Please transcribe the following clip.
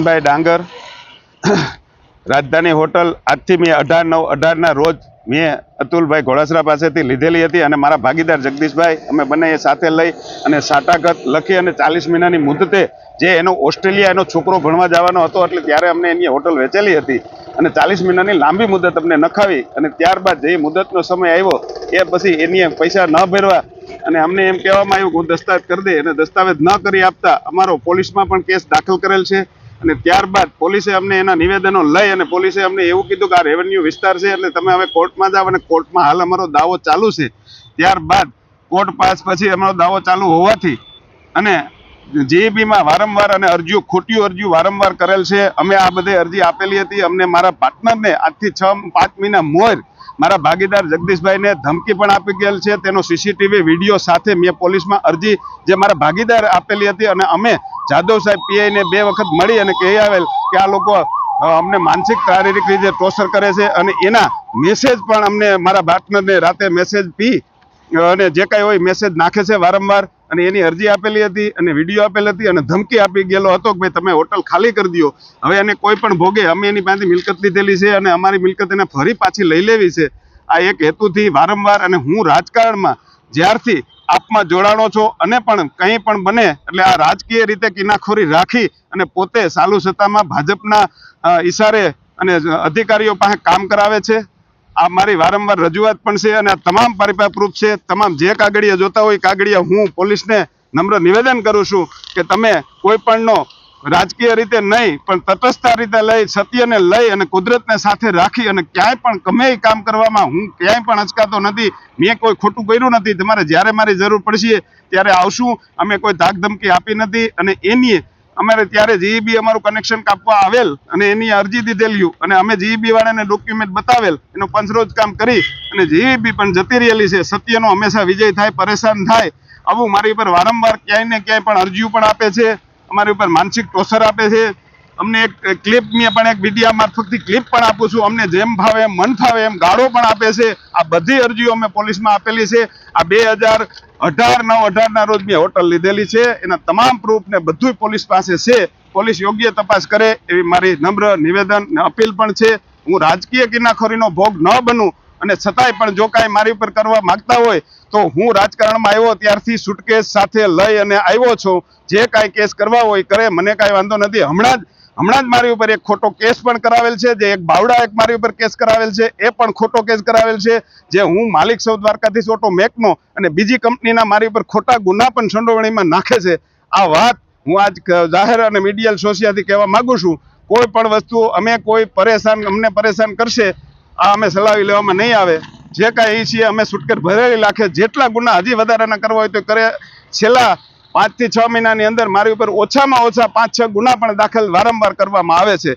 ભાઈ ડાંગર રાજધાની હોટલ આજથી મેં 18/9/18 રોજ મેં અતુલભાઈ ઘોડાસરા પાસેથી લીધેલી હતી અને મારા ભાગીદાર જગદીશભાઈ અમે બંને સાથે લઈ અને સાટાગત લખી અને 40 મહિનાની મુદતે જે એનો ઓસ્ટ્રેલિયા એનો છોકરો ભણવા જવાનો હતો એટલે ત્યારે અમને એની હોટલ વેચેલી હતી અને 40 મહિનાની લાંબી મુદત અમને નખાવી અને ત્યારબાદ જે મુદતનો સમય આવ્યો એ પછી એની પૈસા ન ભરવા અને અમને એમ કહેવામાં આવ્યું કે હું દસ્તાવેજ કરી દે અને દસ્તાવેજ ન કરી આપતા અમારો પોલીસમાં પણ કેસ દાખલ કરેલ છે અને ત્યારબાદ પોલીસે અમને એના નિવેદનો લઈ અને પોલીસે અમને એવું કીધું કે આ રેવન્યુ વિસ્તાર છે એટલે તમે હવે કોર્ટમાં જાઓ અને કોર્ટમાં હાલ અમારો દાવો ચાલુ છે. ત્યારબાદ કોર્ટ પાસ પછી અમારો દાવો ચાલુ હોવાથી અને જીઈબીમાં વારંવાર અને અરજીઓ ખોટી અરજીઓ વારંવાર કરેલ છે. અમે આ બધી અરજી આપેલી હતી. અમને મારા પાર્ટનરને આજથી 5 મહિના મોર મારા ભાગીદાર જગદીશભાઈને ધમકી પણ આપી ગયેલ છે. તેનો સીસીટીવી વિડીયો સાથે મેં પોલીસમાં અરજી જે મારા ભાગીદાર આપેલી હતી અને અમે જાદવ સાહેબ પીઆઈને 2 વખત મળી અને કહી આવેલ કે આ લોકો અમને માનસિક શારીરિક રીતે ટોર્ચર કરે છે અને એના મેસેજ પણ અમને મારા પાર્ટનરને રાતે મેસેજ પી અને જે કાંઈ હોય મેસેજ નાખે છે વારંવાર અને એની અરજી આપેલી હતી અને વિડીયો આપેલી હતી અને ધમકી આપી ગયેલો હતો કે ભાઈ તમે હોટલ ખાલી કરી દો. હવે એને કોઈ પણ ભોગે અમે એની પાસેથી મિલકત લીધેલી છે અને અમારી મિલકત એને ફરી પાછી લઈ લેવી છે. આ એક હેતુથી વારંવાર અને હું રાજકારણમાં જ્યારથી આપમાં જોડાણો છો અને પણ કંઈ પણ બને એટલે આ રાજકીય રીતે કિનાખોરી રાખી અને પોતે ચાલુ સત્તામાં ભાજપના ઈશારે અને અધિકારીઓ પાસે કામ કરાવે છે. આ મારી વારંવાર રજૂઆત પણ છે અને આ તમામ પરિપા પ્રૂફ છે. તમામ જે કાગળિયા જોતા હોય કાગળિયા હું પોલીસને નમ્ર નિવેદન કરું છું કે તમે કોઈ પણનો રાજકીય રીતે નહીં પણ તટસ્થ રીતે લઈ સત્યને લઈ અને કુદરતને સાથે રાખી અને ક્યાંય પણ ગમે કામ કરવામાં હું ક્યાંય પણ અચકાતો નથી. મેં કોઈ ખોટું કર્યું નથી. તમારે જ્યારે મારી જરૂર પડશે ત્યારે આવશું. અમે કોઈ ધાક ધમકી આપી નથી અને એની અમારે ત્યારે જીઈબી અમારું કનેક્શન કાપવા આવેલ અને એની અરજી દીધેલી અને અમે જીઈબી વાળાને ડોક્યુમેન્ટ બતાવેલ એનો પંચરોજ કામ કરી અને જીઈબી પણ જતી રહેલી છે. સત્યનો હંમેશા વિજય થાય, પરેશાન થાય આવું મારી ઉપર વારંવાર ક્યાંય ને ક્યાંય પણ અરજીઓ પણ આપે છે. અમારી ઉપર માનસિક ટોર્ચર આપે છે. અમને એક ક્લિપ મેં પણ એક મીડિયા મારફતથી ક્લિપ પણ આપું છું. અમને જેમ ફાવે એમ મન ફાવે એમ ગાળો પણ આપે છે. આ બધી અરજીઓ અમે પોલીસમાં આપેલી છે. આ 2018/9/18 રોજ મેં હોટલ લીધેલી છે. એના તમામ પ્રૂફ ને બધું પોલીસ પાસે છે. પોલીસ યોગ્ય તપાસ કરે એવી મારી નમ્ર નિવેદન ને અપીલ પણ છે. હું રાજકીય કિનાખોરીનો ભોગ ન બનું અને છતાંય પણ જો કાંઈ મારી ઉપર કરવા માગતા હોય તો હું રાજકારણમાં આવ્યો ત્યારથી સુટકેસ સાથે લઈ અને આવ્યો છું. જે કાંઈ કેસ કરવા હોય કરે, મને કાંઈ વાંધો નથી. હમણાં જ મારી ઉપર એક ખોટો કેસ પણ કરાવેલ છે. જે એક બાવડા એક મારી ઉપર કેસ કરાવેલ છે એ પણ ખોટો કેસ કરાવેલ છે. જે હું માલિક સૌ દ્વારકાધીશ ઓટો મેકનો અને બીજી કંપનીના મારી ઉપર ખોટા ગુના પણ સંડોવણીમાં નાખે છે. આ વાત હું આજ જાહેર અને મીડિયા સોશિયાથી કહેવા માંગુ છું. કોઈ પણ વસ્તુ અમે કોઈ અમને પરેશાન કરશે આ અમે સલાવી લેવામાં નહીં આવે. જે કાંઈ એ છીએ અમે સુટકેસ ભરેલી રાખે. જેટલા ગુના હજી વધારાના કરવા હોય તો કરે. છેલ્લા 5 થી 6 મહિનાની અંદર મારી ઉપર ઓછામાં ઓછા 5-6 ગુના પણ દાખલ વારંવાર કરવામાં આવે છે.